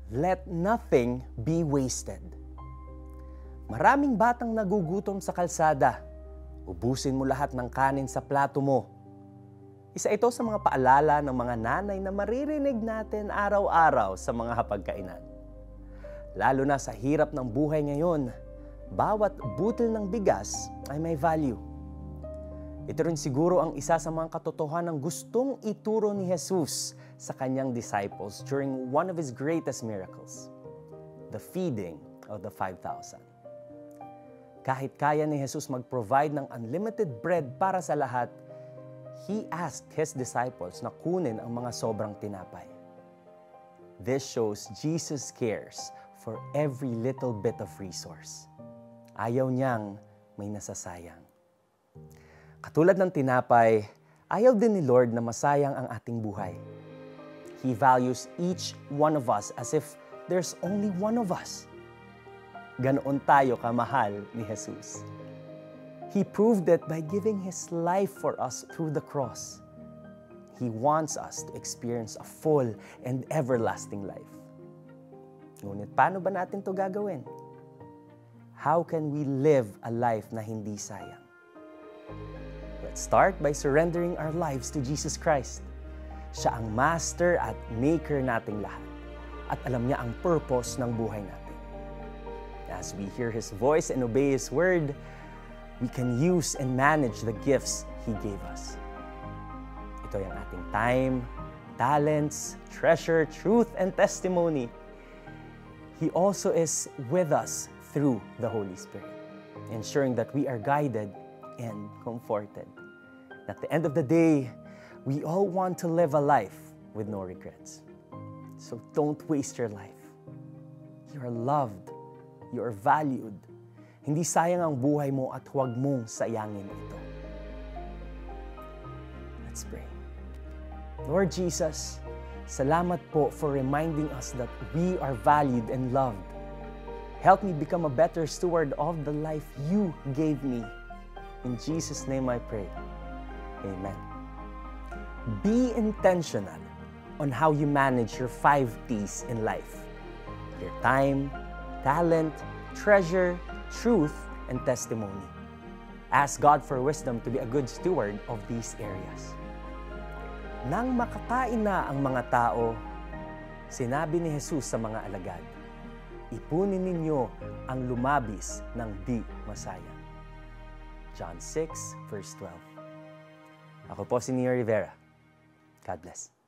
let nothing be wasted. Maraming batang nagugutom sa kalsada. Ubusin mo lahat ng kanin sa plato mo. Isa ito sa mga paalala ng mga nanay na maririnig natin araw-araw sa mga hapagkainan. Lalo na sa hirap ng buhay ngayon, bawat butil ng bigas ay may value. Ito rin siguro ang isa sa mga katotohanan ng gustong ituro ni Jesus sa kanyang disciples during one of his greatest miracles, the feeding of the 5,000. Kahit kaya ni Jesus mag-provide ng unlimited bread para sa lahat, He asked His disciples na kunin ang mga sobrang tinapay. This shows Jesus cares for every little bit of resource. Ayaw niyang may nasasayang. Katulad ng tinapay, ayaw din ni Lord na masayang ang ating buhay. He values each one of us as if there's only one of us. Ganoon tayo kamahal ni Jesus. He proved it by giving His life for us through the cross. He wants us to experience a full and everlasting life. Ngunit paano ba natin to gagawin? How can we live a life na hindi sayang? Let's start by surrendering our lives to Jesus Christ. Siya ang master at maker nating lahat. At alam niya ang purpose ng buhay natin. As we hear His voice and obey His word, we can use and manage the gifts He gave us. Ito yung ating time, talents, treasure, truth, and testimony. He also is with us through the Holy Spirit, ensuring that we are guided and comforted. At the end of the day, we all want to live a life with no regrets. So don't waste your life. You are loved. You are valued. Hindi sayang ang buhay mo at huwag mong sayangin ito. Let's pray. Lord Jesus, salamat po for reminding us that we are valued and loved. Help me become a better steward of the life You gave me. In Jesus' name I pray. Amen. Be intentional on how you manage your 5 T's in life. Your time, talent, treasure, truth, and testimony. Ask God for wisdom to be a good steward of these areas. Nang makakain na ang mga tao, sinabi ni Jesus sa mga alagad, ipunin ninyo ang lumabis ng di masayang. John 6, verse 12. Ako po si Neo Rivera. God bless.